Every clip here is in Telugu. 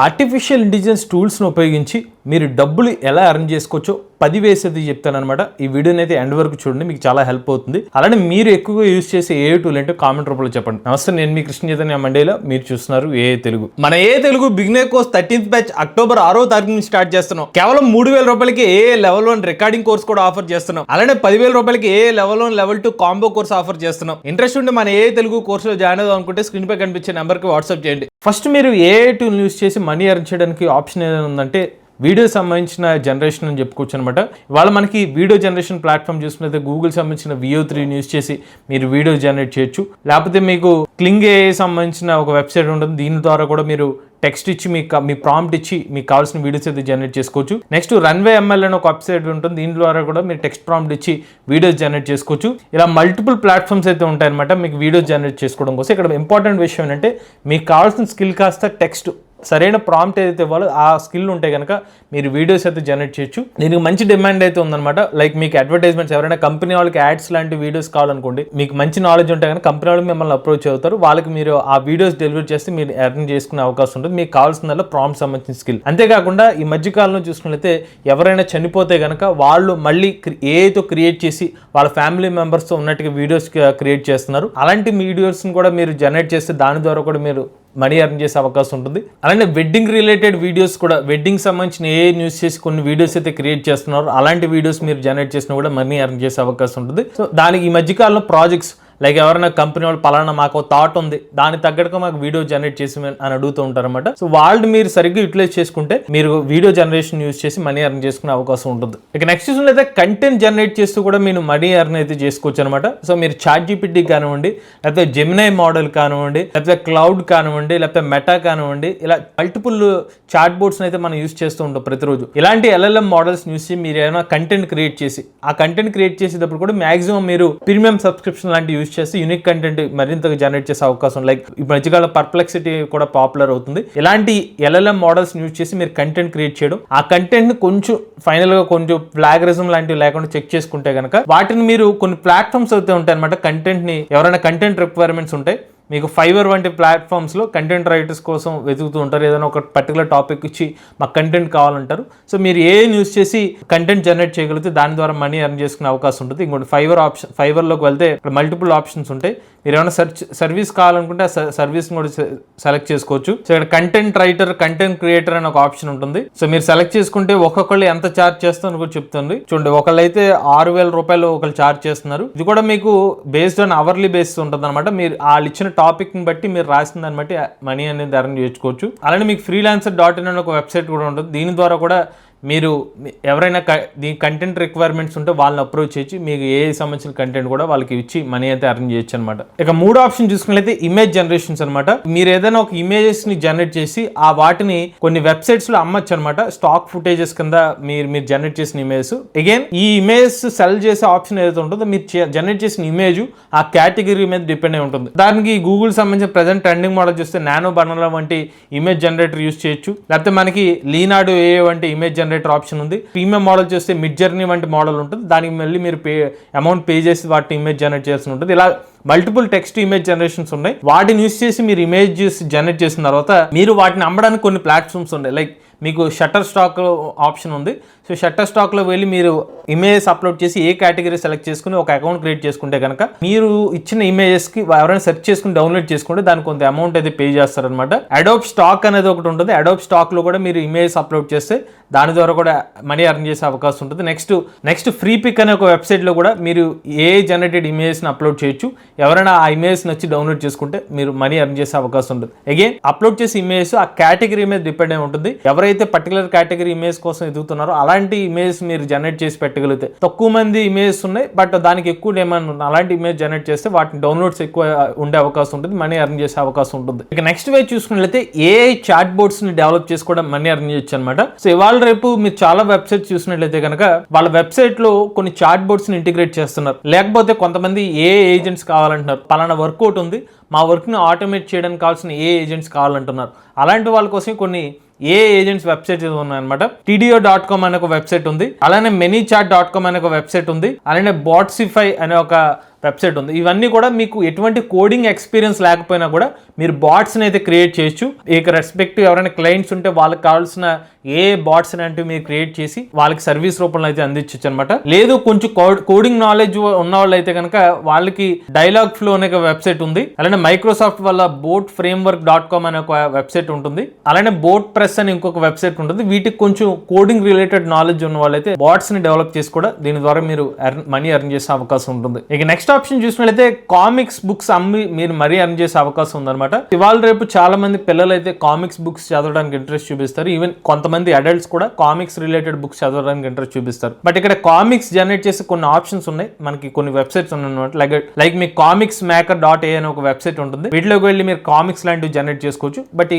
ఆర్టిఫిషియల్ ఇంటెలిజెన్స్ టూల్స్ను ఉపయోగించి మీరు డబ్బులు ఎలా ఎర్న్ చేసుకోవచ్చో 10 ways అయితే చెప్తానమాట. ఈ వీడియోని అయితే ఎండ్ వరకు చూడండి, మీకు చాలా హెల్ప్ అవుతుంది. అలానే మీరు ఎక్కువగా యూజ్ చేసే ఏ టూల్ అంటే కామెంట్ రూపంలో చెప్పండి. నమస్తే, నేను మీ కృష్ణ చైతన్య మండేలో, మీరు చూస్తున్నారు ఏ తెలుగు. మన A Telugu beginner course 13th batch October 6వ తారీఖు నుంచి స్టార్ట్ చేస్తున్నాం. కేవలం 3000 రూపాయలకి ఏ లెవెల్ 1 రికార్డింగ్ కోర్స్ కూడా ఆఫర్ చేస్తున్నాం. అలానే 10,000 రూపాయలకి A level 1 level 2 combo course offer చేస్తున్నాం. ఇంట్రెస్ట్ ఉంటే మన ఏ తెలుగు కోర్సులో జాయిన్ అవుదాం అనుకుంటే స్క్రీన్ పై కనిపించే నెంబర్కి వాట్సాప్ చేయండి. ఫస్ట్ మీరు ఏ టూల్ యూజ్ చేసి మనీ ఎర్న్ చేయడానికి ఆప్షన్ ఏదైనా ఉందంటే వీడియో సంబంధించిన జనరేషన్ అని చెప్పుకోవచ్చు అనమాట. ఇవాళ మనకి వీడియో జనరేషన్ ప్లాట్ఫామ్ చూసుకున్నట్లయితే గూగుల్ సంబంధించిన VO3 యూజ్ చేసి మీరు వీడియో జనరేట్ చేయొచ్చు. లేకపోతే మీకు క్లింగ్ AI సంబంధించిన ఒక వెబ్సైట్ ఉంటుంది, దీని ద్వారా కూడా మీరు టెక్స్ట్ ఇచ్చి మీ ప్రాంప్ట్ ఇచ్చి మీకు కావాల్సిన వీడియోస్ అయితే జనరేట్ చేసుకోవచ్చు. నెక్స్ట్ రన్వే ML అని ఒక వెబ్సైట్ ఉంటుంది, దీని ద్వారా కూడా మీరు టెక్స్ట్ ప్రాంప్ట్ ఇచ్చి వీడియోస్ జనరేట్ చేసుకోవచ్చు. ఇలా మల్టిపుల్ ప్లాట్ఫామ్స్ అయితే ఉంటాయన్నమాట మీకు వీడియోస్ జనరేట్ చేసుకోవడం కోసం. ఇక్కడ ఇంపార్టెంట్ విషయం ఏంటంటే మీకు కావాల్సిన స్కిల్ కాస్త టెక్స్ట్, సరైన ప్రాంప్ట్ ఏదైతే ఇవ్వాలో ఆ స్కిల్ ఉంటే కనుక మీరు వీడియోస్ అయితే జనరేట్ చేయొచ్చు. దీనికి మంచి డిమాండ్ అయితే ఉందన్నమాట. లైక్ మీకు అడ్వర్టైజ్మెంట్స్, ఎవరైనా కంపెనీ వాళ్ళకి యాడ్స్ లాంటి వీడియోస్ కావాలనుకోండి, మీకు మంచి నాలెడ్జ్ ఉంటే కనుక కంపెనీ వాళ్ళు మిమ్మల్ని అప్రోచ్ అవుతారు, వాళ్ళకి మీరు ఆ వీడియోస్ డెలివరీ చేస్తే మీరు ఎర్న్ చేసుకునే అవకాశం ఉంటుంది. మీకు కావాల్సిన ప్రాంప్ట్ సంబంధించిన స్కిల్. అంతేకాకుండా ఈ మధ్యకాలంలో చూసుకున్నట్లయితే ఎవరైనా చనిపోతే కనుక వాళ్ళు మళ్ళీ ఏఐతో క్రియేట్ చేసి వాళ్ళ ఫ్యామిలీ మెంబర్స్తో ఉన్నట్టుగా వీడియోస్ క్రియేట్ చేస్తున్నారు. అలాంటి వీడియోస్ని కూడా మీరు జనరేట్ చేస్తే దాని ద్వారా కూడా మీరు మనీ ఎర్న్ చేసే అవకాశం ఉంటుంది. అలానే వెడ్డింగ్ రిలేటెడ్ వీడియోస్ కూడా, వెడ్డింగ్ సంబంధించిన ఏ న్యూస్ చేసి కొన్ని వీడియోస్ అయితే క్రియేట్ చేస్తున్నారు, అలాంటి వీడియోస్ మీరు జనరేట్ చేసినా కూడా మనీ ఎర్న్ చేసే అవకాశం ఉంటుంది. సో దానికి ఈ మధ్యకాలంలో ప్రాజెక్ట్స్ లైక్ ఎవరైనా కంపెనీ వాళ్ళు పలానా మాకు థాట్ ఉంది, దాని తగ్గట్టుగా మాకు వీడియో జనరేట్ చేసి అని అడుగుతూ ఉంటారన్నమాట. సో వాళ్ళు మీరు సరిగ్గా యూటిలైజ్ చేసుకుంటే మీరు వీడియో జనరేషన్ యూజ్ చేసి మనీ ఎర్న్ చేసుకునే అవకాశం ఉంటుంది. ఇక నెక్స్ట్ చూసినట్లయితే కంటెంట్ జనరేట్ చేస్తూ కూడా మీరు మనీ ఎర్న్ అయితే చేసుకోవచ్చు అనమాట. సో మీరు ChatGPT కానివ్వండి, లేకపోతే జెమినై మోడల్ కానివ్వండి, లేకపోతే క్లౌడ్ కానివ్వండి, లేకపోతే మెటా కానివ్వండి, ఇలా మల్టిపుల్ చాట్ బోర్డ్స్ అయితే మనం యూజ్ చేస్తూ ఉంటాం ప్రతిరోజు. ఇలాంటి LLM మోడల్స్ యూజ్ చేసి మీరు ఏమైనా కంటెంట్ క్రియేట్ చేసి, ఆ కంటెంట్ క్రియేట్ చేసేటప్పుడు కూడా మాక్సిమం మీరు ప్రీమియం సబ్స్క్రిప్షన్ లాంటి యూజ్ చేస్తే యూనిక్ కంటెంట్ మరింతగా జనరేట్ చేసే అవకాశం. లైక్ ఈ మధ్యకాలం పర్ప్లెక్సిటీ కూడా పాపులర్ అవుతుంది. ఇలాంటి LLM మోడల్స్ యూజ్ చేసి మీరు కంటెంట్ క్రియేట్ చేయడం, ఆ కంటెంట్ ని కొంచెం ఫైనల్ గా కొంచెం ప్లాగరిజం లాంటివి లేకుండా చెక్ చేసుకుంటే కనుక వాటిని మీరు కొన్ని ప్లాట్ఫామ్స్ అయితే ఉంటాయి అనమాట. కంటెంట్ ని ఎవరైనా కంటెంట్ రిక్వైర్మెంట్స్ ఉంటాయి, మీకు ఫైవర్ వంటి ప్లాట్ఫామ్స్లో కంటెంట్ రైటర్స్ కోసం వెతుకుతూ ఉంటారు, ఏదైనా ఒక పర్టికులర్ టాపిక్ ఇచ్చి మాకు కంటెంట్ కావాలంటారు. సో మీరు ఏ యూజ్ చేసి కంటెంట్ జనరేట్ చేయగలిగితే దాని ద్వారా మనీ ఎర్న్ చేసుకునే అవకాశం ఉంటుంది. ఇంకోటి ఫైవర్లోకి వెళ్తే ఇక్కడ మల్టిపుల్ ఆప్షన్స్ ఉంటాయి. మీరు ఏమైనా సర్వీస్ కావాలనుకుంటే ఆ సర్వీస్ కూడా సెలెక్ట్ చేసుకోవచ్చు. సో ఇక్కడ కంటెంట్ రైటర్, కంటెంట్ క్రియేటర్ అని ఒక ఆప్షన్ ఉంటుంది. సో మీరు సెలెక్ట్ చేసుకుంటే ఒక్కొక్కళ్ళు ఎంత ఛార్జ్ చేస్తారని కూడా చెప్తుంది. చూడండి, ఒకళ్ళు అయితే 6,000 రూపాయలు ఒకళ్ళు ఛార్జ్ చేస్తున్నారు. ఇది కూడా మీకు బేస్డ్ ఆన్ అవర్లీ బేసిస్ ఉంటుంది అనమాట. మీరు వాళ్ళు ఇచ్చిన టాపిక్ ని బట్టి మీరు రాసిన దాన్ని బట్టి మనీ అనేది ఎర్న్ చేసుకోవచ్చు. అలానే మీకు freelancer.in అనే ఒక వెబ్సైట్ కూడా ఉంటుంది. దీని ద్వారా కూడా మీరు ఎవరైనా దీని కంటెంట్ రిక్వైర్మెంట్స్ ఉంటే వాళ్ళని అప్రోచ్ చేసి మీకు ఏ సంబంధించిన కంటెంట్ కూడా వాళ్ళకి ఇచ్చి మనీ అయితే ఎర్న్ చేయొచ్చు అనమాట. ఇక మూడో ఆప్షన్ చూసుకున్నట్లయితే ఇమేజ్ జనరేషన్స్ అనమాట. మీరు ఏదైనా ఒక ఇమేజెస్ ని జనరేట్ చేసి ఆ వాటిని కొన్ని వెబ్సైట్స్ లో అమ్మచ్చు అనమాట. స్టాక్ ఫుటేజెస్ కింద మీరు జనరేట్ చేసిన ఇమేజ్. అగైన్ ఈ ఇమేజ్ సెల్ చేసే ఆప్షన్ ఏదైతే ఉంటుందో మీరు జనరేట్ చేసిన ఇమేజ్ ఆ కేటగిరీ మీద డిపెండ్ అయి ఉంటుంది. దానికి గూగుల్ సంబంధించిన ప్రెజెంట్ ట్రెండింగ్ మోడల్ చూస్తే నానో బనానా వంటి ఇమేజ్ జనరేటర్ యూజ్ చేయొచ్చు. లేకపోతే మనకి లీనార్డో AI వంటి ఇమేజ్ జనరేటర్ ఆప్షన్ ఉంది. ప్రీమియం మోడల్ చేస్తే మిడ్ జర్నీ వంటి మోడల్ ఉంటుంది. దానికి మళ్ళీ మీరు అమౌంట్ పే చేసి వాటిని ఇమేజ్ జనరేట్ చేసి ఉంటుంది. ఇలా మల్టిపుల్ టెక్స్ట్ ఇమేజ్ జనరేషన్స్ ఉన్నాయి. వాటిని యూజ్ చేసి మీరు ఇమేజ్ జనరేట్ చేసిన తర్వాత మీరు వాటిని అమ్మడానికి కొన్ని ప్లాట్ఫామ్స్ ఉన్నాయి. లైక్ మీకు షట్టర్ స్టాక్ ఆప్షన్ ఉంది. సో షట్టర్ స్టాక్లో వెళ్ళి మీరు ఇమేజెస్ అప్లోడ్ చేసి ఏ కేటగిరీ సెలెక్ట్ చేసుకుని ఒక అకౌంట్ క్రియేట్ చేసుకుంటే కనుక మీరు ఇచ్చిన ఇమేజెస్కి ఎవరైనా సెర్చ్ చేసుకుని డౌన్లోడ్ చేసుకుంటే దానికి కొంత అమౌంట్ అయితే పే చేస్తారనమాట. అడోబ్ స్టాక్ అనేది ఒకటి ఉంటుంది. అడోబ్ స్టాక్లో కూడా మీరు ఇమేజెస్ అప్లోడ్ చేస్తే దాని ద్వారా కూడా మనీ ఎర్న్ చేసే అవకాశం ఉంటుంది. నెక్స్ట్ ఫ్రీ పిక్ అనే ఒక వెబ్సైట్లో కూడా మీరు ఏ జనరేటెడ్ ఇమేజ్ని అప్లోడ్ చేయొచ్చు. ఎవరైనా ఆ ఇమేజ్ నచ్చి డౌన్లోడ్ చేసుకుంటే మీరు మనీ ఎర్న్ చేసే అవకాశం ఉంటుంది. అగైన్ అప్లోడ్ చేసే ఇమేజ్ ఆ కేటగిరీ మీద డిపెండ్ అయి ఉంటుంది. ఎవరైతే పర్టికులర్ కేటగిరీ ఇమేజ్ కోసం ఎదుగుతున్నారో అలాంటి ఇమేజ్ మీరు జనరేట్ చేసి పెట్టగలిగితే, తక్కువ మంది ఇమేజ్ ఉన్నాయి బట్ దానికి ఎక్కువ డిమాండ్ ఉంది, అలాంటి ఇమేజ్ జనరేట్ చేస్తే వాటిని డౌన్లోడ్స్ ఎక్కువ ఉండే అవకాశం ఉంటుంది, మనీ ఎర్న్ చేసే అవకాశం ఉంటుంది. ఇక నెక్స్ట్ వే చూసుకున్నట్లయితే AI చాట్ బోర్డ్స్ ని డెవలప్ చేసుకోవడం మనీ ఎర్న్ చేయొచ్చు అనమాట. సో ఇవాళ రేపు మీరు చాలా వెబ్సైట్స్ చూసినట్లయితే కనుక వాళ్ళ వెబ్సైట్ లో కొన్ని చాట్ బోర్డ్స్ ని ఇంటిగ్రేట్ చేస్తున్నారు. లేకపోతే కొంతమంది AI ఏజెంట్స్ కావాలంటున్నారు. పలానా వర్కౌట్ ఉంది, మా వర్క్ ని ఆటోమేట్ చేయడానికి కావాల్సిన AI ఏజెంట్స్ కావాలంటున్నారు. అలాంటి వాళ్ళ కోసం కొన్ని ఏజెంట్స్ వెబ్సైట్స్ ఉన్నాయన్నమాట. TDO.com అనే ఒక వెబ్సైట్ ఉంది. అలానే ManyChat.com అనే ఒక వెబ్సైట్ ఉంది. అలానే Botsify అనే ఒక వెబ్సైట్ ఉంది. ఇవన్నీ కూడా మీకు ఎటువంటి కోడింగ్ ఎక్స్పీరియన్స్ లేకపోయినా కూడా మీరు బాట్స్ని అయితే క్రియేట్ చేయొచ్చు. ఇక రెస్పెక్టివ్ ఎవరైనా క్లయింట్స్ ఉంటే వాళ్ళకి కావాల్సిన ఏ బాట్స్ అంటే మీరు క్రియేట్ చేసి వాళ్ళకి సర్వీస్ రూపంలో అయితే అందించచ్చు అనమాట. లేదు కొంచెం కోడింగ్ నాలెడ్జ్ ఉన్న వాళ్ళు అయితే కనుక వాళ్ళకి డైలాగ్ ఫ్లో అనే వెబ్సైట్ ఉంది. అలానే మైక్రోసాఫ్ట్ వల్ల boatframework.com అనే ఒక వెబ్సైట్ ఉంటుంది. అలానే బోట్ ప్రెస్ అని ఇంకొక వెబ్సైట్ ఉంటుంది. వీటికి కొంచెం కోడింగ్ రిలేటెడ్ నాలెడ్జ్ ఉన్న వాళ్ళైతే బాట్స్ ని డెవలప్ చేసి కూడా దీని ద్వారా మీరు మనీ ఎర్న్ చేసే అవకాశం ఉంటుంది. ఇక నెక్స్ట్ ఆప్షన్ చూసినట్లయితే కామిక్స్ బుక్స్ అమ్మి మీరు మరీ ఎర్న్ చేసే అవకాశం ఉందన్నమాట. ఇవాళ రేపు చాలా మంది పిల్లలు అయితే కామిక్స్ బుక్స్ చదవడానికి ఇంట్రెస్ట్ చూపిస్తారు. ఈవెన్ కొంతమంది అడల్ట్స్ కూడా కామిక్స్ రిలేటెడ్ బుక్స్ చదవడానికి ఇంట్రెస్ట్ చూపిస్తారు. బట్ ఇక్కడ కామిక్స్ జనరేట్ చేసే కొన్ని ఆప్షన్స్ ఉన్నాయి, మనకి కొన్ని వెబ్సైట్స్ ఉన్నాయి. లైక్ మీ కామిక్స్ మేకర్.a అనే ఒక వెబ్సైట్ ఉంటుంది. వీటిలోకి వెళ్ళి మీరు కామిక్స్ లాంటివి జనరేట్ చేసుకోవచ్చు. బట్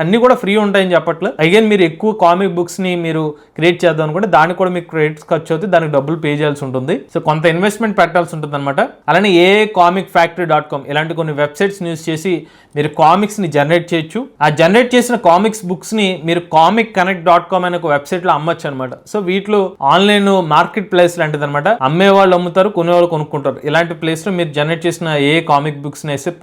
అన్ని కూడా ఫ్రీ ఉంటాయని చెప్పట్లేదు. అగైన్ మీరు ఎక్కువ కామిక్ బుక్స్ ని మీరు క్రియేట్ చేద్దాం అనుకుంటే దానికి కూడా మీకు క్రెడిట్స్ ఖర్చు అవుతుంది, దానికి డబ్బులు పే చేయాల్సి ఉంటుంది. సో కొంత ఇన్వెస్ట్మెంట్ పెట్టాల్సి ఉంటుంది అనమాట. అలానే comic-factory.com ఇలాంటి కొన్ని వెబ్సైట్స్ యూస్ చేసి మీరు కామిక్స్ ని జనరేట్ చేయొచ్చు. ఆ జనరేట్ చేసిన కామిక్స్ బుక్స్ ని మీరు comicconnect.com అనే ఒక వెబ్సైట్ లో అమ్మచ్చు అనమాట. సో వీటిలో ఆన్లైన్ మార్కెట్ ప్లేస్ లాంటిది అనమాట. అమ్మే వాళ్ళు అమ్ముతారు, కొనేవాళ్ళు కొనుక్కుంటారు. ఇలాంటి ప్లేస్ లో మీరు జనరేట్ చేసిన ఏ కామిక్ బుక్స్ ని వేస్తే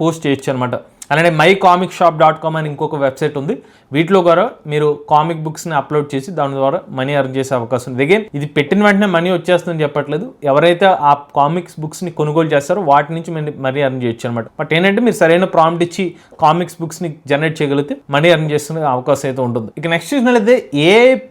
పోస్ట్ చేయొచ్చు అనమాట. అలానే mycomicshop.com అని ఇంకొక వెబ్సైట్ ఉంది. వీటిలో కూడా మీరు కామిక్ బుక్స్ని అప్లోడ్ చేసి దాని ద్వారా మనీ ఎర్న్ చేసే అవకాశం ఉంది. అగైన్ ఇది పెట్టిన వెంటనే మనీ వచ్చేస్తుందని చెప్పట్లేదు. ఎవరైతే ఆ కామిక్స్ బుక్స్ని కొనుగోలు చేస్తారో వాటి నుంచి మనీ ఎర్న్ చేయొచ్చు అనమాట. బట్ ఏంటంటే మీరు సరైన ప్రాంప్ట్ ఇచ్చి కామిక్స్ బుక్స్ని జనరేట్ చేయగలిగితే మనీ ఎర్న్ చేస్తున్న అవకాశం అయితే ఉంటుంది. ఇక నెక్స్ట్ చూసినట్లయితే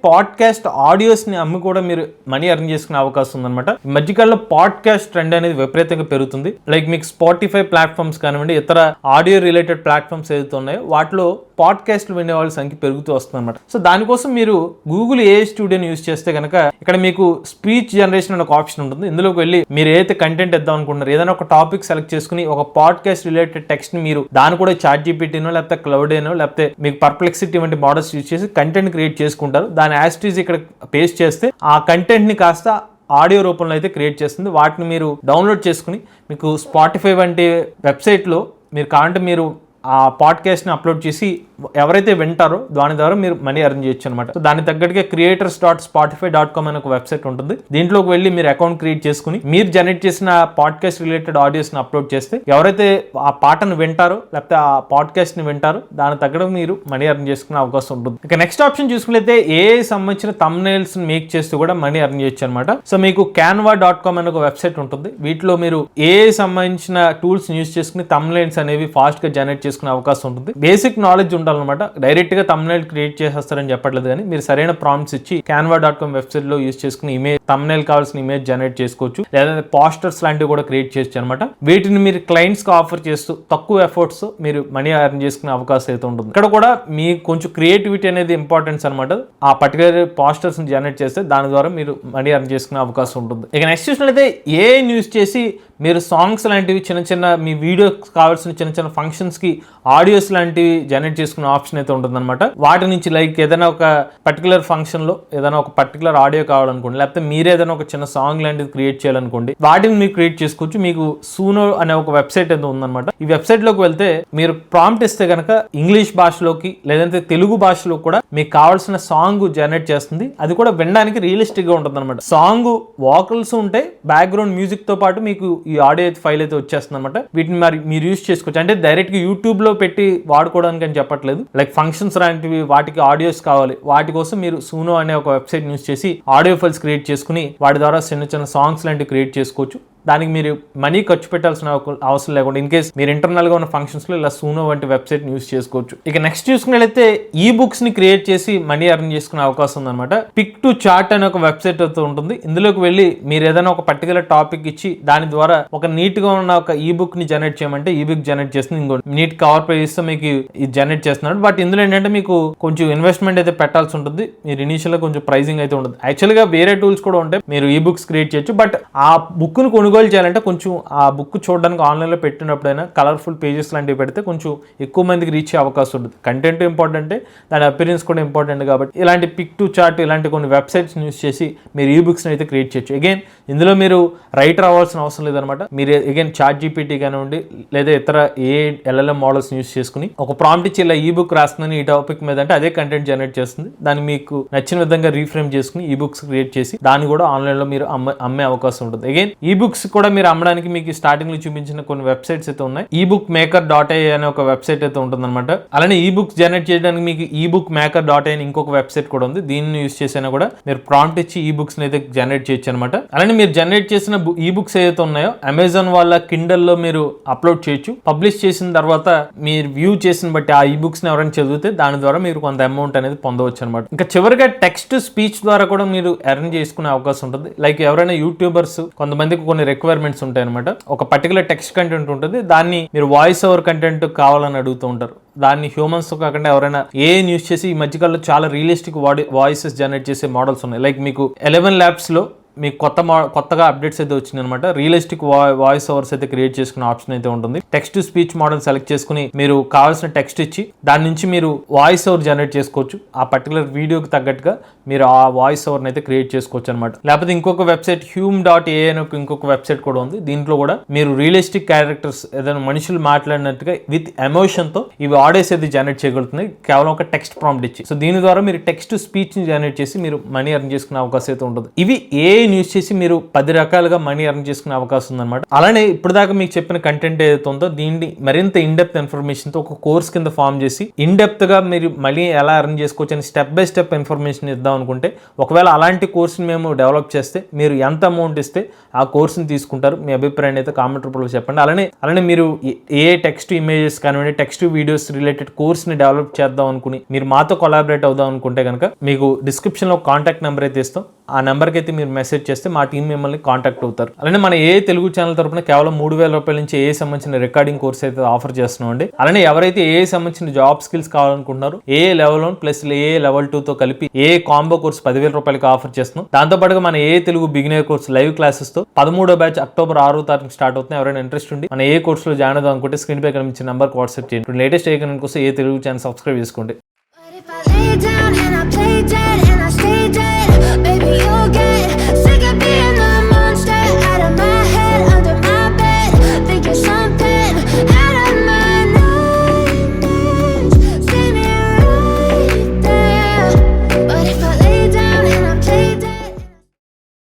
పాడ్కాస్ట్ ఆడియోస్ని అమ్మి కూడా మీరు మనీ ఎర్న్ చేసుకునే అవకాశం ఉందన్నమాట. ఈ మధ్యకాలంలో పాడ్కాస్ట్ ట్రెండ్ అనేది విపరీతంగా పెరుగుతుంది. లైక్ మీకు స్పాటిఫై ప్లాట్ఫామ్స్ కానివ్వండి, ఇతర ఆడియో రిలేటెడ్ ప్లాట్ఫామ్స్ ఏదైతే ఉన్నాయో వాటిలో పాడ్కాస్ట్లు వినే వాళ్ళ సంఖ్య పెరుగుతూ వస్తుంది అనమాట. సో దానికోసం మీరు గూగుల్ AI స్టూడియోని యూస్ చేస్తే కనుక ఇక్కడ మీకు స్పీచ్ జనరేషన్ అనే ఒక ఆప్షన్ ఉంటుంది. ఇందులోకి వెళ్ళి మీరు ఏదైతే కంటెంట్ ఇద్దాం అనుకుంటున్నారు, ఏదైనా ఒక టాపిక్ సెలెక్ట్ చేసుకుని ఒక పాడ్కాస్ట్ రిలేటెడ్ టెక్స్ట్ ని మీరు దాని కూడా ChatGPTనో లేకపోతే క్లౌడేనో లేకపోతే మీకు పర్ప్లెక్సిటీ వంటి మోడల్స్ యూస్ చేసి కంటెంట్ క్రియేట్ చేసుకుంటారు. దాని యాస్టీస్ ఇక్కడ పేస్ట్ చేస్తే ఆ కంటెంట్ ని కాస్త ఆడియో రూపంలో అయితే క్రియేట్ చేస్తుంది. వాటిని మీరు డౌన్లోడ్ చేసుకుని మీకు స్పాటిఫై వంటి వెబ్సైట్లో మీరు కావాలంటే మీరు ఆ పాడ్కాస్ట్ని అప్లోడ్ చేసి ఎవరైతే వింటారో దాని ద్వారా మీరు మనీ ఎర్న్ చేయొచ్చు అనమాట. సో దాని తగ్గట్టుగా creators.spotify.com అనే ఒక వెబ్సైట్ ఉంటుంది. దీంట్లోకి వెళ్ళి మీరు అకౌంట్ క్రియేట్ చేసుకుని మీరు జనరేట్ చేసిన పాడ్కాస్ట్ రిలేటెడ్ ఆడియోస్ని అప్లోడ్ చేస్తే ఎవరైతే ఆ పాటను వింటారో లేకపోతే ఆ పాడ్కాస్ట్ని వింటారో దాని తగ్గట్టు మీరు మనీ ఎర్న్ చేసుకునే అవకాశం ఉంటుంది. ఇక నెక్స్ట్ ఆప్షన్ చూసుకున్నట్లయితే AI సంబంధించిన thumbnails మేక్ చేస్తూ కూడా మనీ ఎర్న్ చేయొచ్చు అనమాట. సో మీకు canva.com అనే ఒక వెబ్సైట్ ఉంటుంది. వీటిలో మీరు AI సంబంధించిన టూల్స్ యూస్ చేసుకుని thumbnails అనేవి ఫాస్ట్ గా జనరేట్ చేసుకునే అవకాశం ఉంటుంది. బేసిక్ నాలెడ్జ్ ఉండాలన్నమాట. డైరెక్ట్ గా thumbnail క్రియేట్ చేసేస్తారని చెప్పట్లేదు, కానీ మీరు సరైన ప్రాంప్ట్స్ ఇచ్చి canva.com వెబ్సైట్ లో యూస్ చేసుకుని ఇమేజ్ thumbnail కావాల్సిన ఇమేజ్ జనరేట్ చేసుకోవచ్చు. లేదా పోస్టర్స్ లాంటివి కూడా క్రియేట్ చేయొచ్చు అనమాట. వీటిని మీరు క్లయింట్స్ కి ఆఫర్ చేస్తూ తక్కువ ఎఫర్ట్స్ మీరు మనీ ఎర్న్ చేసుకునే అవకాశం అయితే ఉంటుంది. ఇక్కడ కూడా మీకు కొంచెం క్రియేటివిటీ అనేది ఇంపార్టెన్స్ అనమాట. ఆ పర్టికులర్ పోస్టర్స్ ని జనరేట్ చేస్తే దాని ద్వారా మీరు మనీ ఎర్న్ చేసుకునే అవకాశం ఉంటుంది. ఇక నెక్స్ట్ చూసినట్లయితే AI యూస్ చేసి మీరు సాంగ్స్ లాంటివి చిన్న మీ వీడియోస్ కావాల్సిన చిన్న ఫంక్షన్స్ కి ఆడియోస్ లాంటివి జనరేట్ చేసుకునే ఆప్షన్ అయితే ఉంటుంది అనమాట. వాటి నుంచి లైక్ ఏదైనా ఒక పర్టికులర్ ఫంక్షన్ లో ఏదైనా ఒక పర్టికులర్ ఆడియో కావాలనుకోండి, లేకపోతే మీరు ఏదైనా ఒక చిన్న సాంగ్ లాంటిది క్రియేట్ చేయాలనుకోండి, వాటిని మీరు క్రియేట్ చేసుకోవచ్చు. మీకు సూనో అనే ఒక వెబ్సైట్ అయితే ఉందన్నమాట. ఈ వెబ్సైట్ లోకి వెళ్తే మీరు ప్రాంప్ట్ ఇస్తే కనుక ఇంగ్లీష్ భాషలోకి లేదంటే తెలుగు భాషలో కూడా మీకు కావాల్సిన సాంగ్ జనరేట్ చేస్తుంది. అది కూడా వినడానికి రియలిస్టిక్ గా ఉంటుంది అనమాట. సాంగ్ వాకల్స్ ఉంటే బ్యాక్గ్రౌండ్ మ్యూజిక్ తో పాటు మీకు ఈ ఆడియో ఫైల్ అయితే వచ్చేస్తుంది అనమాట. వీటిని మరి మీరు యూస్ చేసుకోవచ్చు. అంటే డైరెక్ట్ గా యూట్యూబ్ లో పెట్టి వాడుకోవడానికి అని చెప్పట్లేదు. లైక్ ఫంక్షన్స్ లాంటివి వాటికి ఆడియోస్ కావాలి, వాటి కోసం మీరు సూనో అనే ఒక వెబ్సైట్ యూస్ చేసి ఆడియో ఫైల్స్ క్రియేట్ చేసుకుని వాటి ద్వారా చిన్న సాంగ్స్ లాంటివి క్రియేట్ చేసుకోవచ్చు. దానికి మీరు మనీ ఖర్చు పెట్టాల్సిన అవసరం లేకుండా ఇన్ కేస్ మీరు ఇంటర్నల్ గా ఉన్న ఫంక్షన్స్ లో ఇలా సూనో వంటి వెబ్సైట్ యూస్ చేసుకోవచ్చు. ఇక నెక్స్ట్ చూసుకున్నట్లయితే ఈ బుక్స్ ని క్రియేట్ చేసి మనీ ఎర్న్ చేసుకునే అవకాశం ఉందన్నమాట. పిక్ టు చార్ట్ అనే ఒక వెబ్సైట్ అయితే ఉంటుంది. ఇందులోకి వెళ్ళి మీరు ఏదైనా ఒక పర్టికులర్ టాపిక్ ఇచ్చి దాని ద్వారా ఒక నీట్ గా ఉన్న ఒక ఈ బుక్ ని జనరేట్ చేయమంటే ఈ బుక్ జనరేట్ చేస్తుంది. ఇంకో నీట్ కవర్ పేజ్ తో మీకు ఇది జనరేట్ చేస్తున్నాడు. బట్ ఇందులో ఏంటంటే మీకు కొంచెం ఇన్వెస్ట్మెంట్ అయితే పెట్టాల్సి ఉంటుంది. మీరు ఇనిషియల్ గా కొంచెం ప్రైజింగ్ అయితే ఉంటుంది. యాక్చువల్ గా వేరే టూల్స్ కూడా ఉంటాయి, మీరు ఈ బుక్స్ క్రియేట్ చేయొచ్చు. బట్ ఆ బుక్ ను కొనుగోలు చేయాలంటే కొంచెం ఆ బుక్ చూడడానికి ఆన్లైన్లో పెట్టినప్పుడైనా కలర్ఫుల్ పేజెస్ లాంటివి పెడితే కొంచెం ఎక్కువ మందికి రీచ్ అయ్యే అవకాశం ఉంటుంది. కంటెంట్ ఇంపార్టెంటే, దాని అపిరియన్స్ కూడా ఇంపార్టెంట్. కాబట్టి ఇలాంటి పిక్ టు చార్ట్ ఇలాంటి కొన్ని వెబ్సైట్స్ యూస్ చేసి మీరు ఈ బుక్స్ని అయితే క్రియేట్ చేయొచ్చు. అగైన్ ఇందులో మీరు రైటర్ అవ్వాల్సిన అవసరం లేదనమాట. మీరు అగైన్ ChatGPT కానివ్వండి లేదా ఇతర LLM మోడల్స్ యూస్ చేసుకుని ఒక ప్రాంప్ట్ ఇచ్చి ఇలా ఈ బుక్ రాస్తుందని ఈ టాపిక్ మీద అంటే అదే కంటెంట్ జనరేట్ చేస్తుంది. దాన్ని మీకు నచ్చిన విధంగా రీఫ్రేమ్ చేసుకుని ఈ బుక్స్ క్రియేట్ చేసి దాన్ని కూడా ఆన్లైన్లో మీరు అమ్మే అవకాశం ఉంటుంది. అగైన్ ఈ బుక్స్ కూడా మీరు అమ్మడానికి మీకు స్టార్టింగ్ లో చూపించిన కొన్ని వెబ్సైట్స్ అయితే ఉన్నాయి. ebookmaker.ai అనే ఒక వెబ్సైట్ అయితే ఉంటుందన్నమాట. అలానే ఈ బుక్స్ జనరేట్ చేయడానికి మీకు ebookmaker.ai అని ఇంకొక వెబ్సైట్ కూడా ఉంది. దీన్ని యూస్ చేసినా కూడా మీరు ప్రాంప్ట్ ఇచ్చి ఈ బుక్స్ అయితే జనరేట్ చేయొచ్చు అనమాట. అలానే మీరు జనరేట్ చేసిన ఈ బుక్స్ ఏదైతే ఉన్నాయో అమెజాన్ వాళ్ళ కిండల్ లో మీరు అప్లోడ్ చేయొచ్చు. పబ్లిష్ చేసిన తర్వాత మీరు వ్యూ చేసిన బట్టి ఆ ఈ బుక్స్ ని ఎవరైనా చదివితే దాని ద్వారా మీరు కొంత అమౌంట్ అనేది పొందవచ్చు అనమాట. ఇంకా చివరిగా టెక్స్ట్ స్పీచ్ ద్వారా కూడా మీరు ఎర్న్ చేసుకునే అవకాశం ఉంటుంది. లైక్ ఎవరైనా యూట్యూబర్స్ కొంతమందికి కొన్ని రిక్వైర్మెంట్స్ ఉంటాయి అనమాట. ఒక పర్టికులర్ టెక్స్ట్ కంటెంట్ ఉంటుంది, దాన్ని మీరు వాయిస్ ఓవర్ కంటెంట్ కావాలని అడుగుతూ ఉంటారు. దాన్ని హ్యూమన్స్ తో కాకుండా ఎవరైనా యూస్ చేసి ఈ మధ్యకాలంలో చాలా రియలిస్టిక్ వాయిసెస్ జనరేట్ చేసే మోడల్స్ ఉన్నాయి. లైక్ మీకు 11 Labs లో మీకు కొత్తగా అప్డేట్స్ అయితే వచ్చింది అనమాట. రియలిస్టిక్ వాయిస్ ఓవర్స్ అయితే క్రియేట్ చేసుకునే ఆప్షన్ అయితే ఉంటుంది. Text to speech model select చేసుకుని మీరు కావాల్సిన టెక్స్ట్ ఇచ్చి దాని నుంచి మీరు వాయిస్ ఓవర్ జనరేట్ చేసుకోవచ్చు. ఆ పర్టికులర్ వీడియోకి తగ్గట్టుగా మీరు ఆ వాయిస్ ఓవర్ అయితే క్రియేట్ చేసుకోవచ్చు అనమాట. లేకపోతే ఇంకొక వెబ్సైట్ hume.ai అని ఇంకొక వెబ్సైట్ కూడా ఉంది. దీంట్లో కూడా మీరు రియలిస్టిక్ క్యారెక్టర్స్ ఏదైనా మనుషులు మాట్లాడినట్టుగా విత్ ఎమోషన్ తో ఇవి ఆడియోస్ అయితే జనరేట్ చేయగలుగుతుంది కేవలం ఒక టెక్స్ట్ ప్రాంప్ట్ ఇచ్చి. సో దీని ద్వారా మీరు టెక్స్ట్ టు స్పీచ్ ని జనరేట్ చేసి మీరు మనీ ఎర్న్ చేసుకునే అవకాశం అయితే ఉంటుంది. ఇవి యూస్ చేసి మీరు 10 రకాలుగా మనీ ఎర్న్ చేసుకునే అవకాశం ఉందన్నమాట. అలానే ఇప్పుడు దాకా మీకు చెప్పిన కంటెంట్ ఏదైతే ఉందో దీన్ని మరింత ఇన్ డెప్త్ ఇన్ఫర్మేషన్ తో ఒక కోర్స్ కింద ఫామ్ చేసి ఇన్ డెప్త్ గా మీరు మనీ ఎలా ఎర్న్ చేసుకోవచ్చు అని స్టెప్ బై స్టెప్ ఇన్ఫర్మేషన్ ఇద్దాం అనుకుంటే, ఒకవేళ అలాంటి కోర్సుని మేము డెవలప్ చేస్తే మీరు ఎంత అమౌంట్ ఇస్తే ఆ కోర్సుని తీసుకుంటారు, మీ అభిప్రాయాన్ని అయితే కామెంట్ రూపంలో చెప్పండి. అలానే మీరు ఏ టెక్స్ట్ ఇమేజెస్ కానివ్వండి, టెక్స్ట్ వీడియోస్ రిలేటెడ్ కోర్స్ని డెవలప్ చేద్దాం అనుకుని మీరు మాతో కొలాబరేట్ అవుదాం అనుకుంటే కనుక మీకు డిస్క్రిప్షన్ లో కాంటాక్ట్ నెంబర్ అయితే ఇస్తాం. ఆ నెంబర్కి అయితే మీరు మెసేజ్ చేస్తే మా టీం మిమ్మల్ని కాంటాక్ట్ అవుతారు. అలానే మన తెలుగు ఛానల్ తరపున కేవలం 3,000 రూపాయల నుంచి సంబంధించిన రికార్డింగ్ కోర్స్ అయితే ఆఫర్ చేస్తున్నాం అండి. అలానే ఎవరైతే సంబంధించిన జాబ్ స్కిల్స్ కావాలనుకుంటున్నారు, లెవెల్ 1 ప్లస్ లెవెల్ 2 తో కలిపి కాంబో కోర్స్ 10,000 రూపాయలకి ఆఫర్ చేస్తున్నాం. దాంతో పాటుగా మన Telugu beginner course live classes తో 13వ బ్యాచ్ అక్టోబర్ 6వ తారీఖు స్టార్ట్ అవుతుంది. ఎవరైనా ఇంట్రెస్ట్ ఉండి మన కోర్స్ లో జాయిన్ అవుదాం అనుకుంటే స్క్రీన్ పై కనిపించిన నెంబర్కి వాట్సాప్ చేయండి. లేటెస్ట్ కంటెంట్ కోసం తెలుగు ఛానల్ సబ్స్క్రైబ్ చేసుకోండి.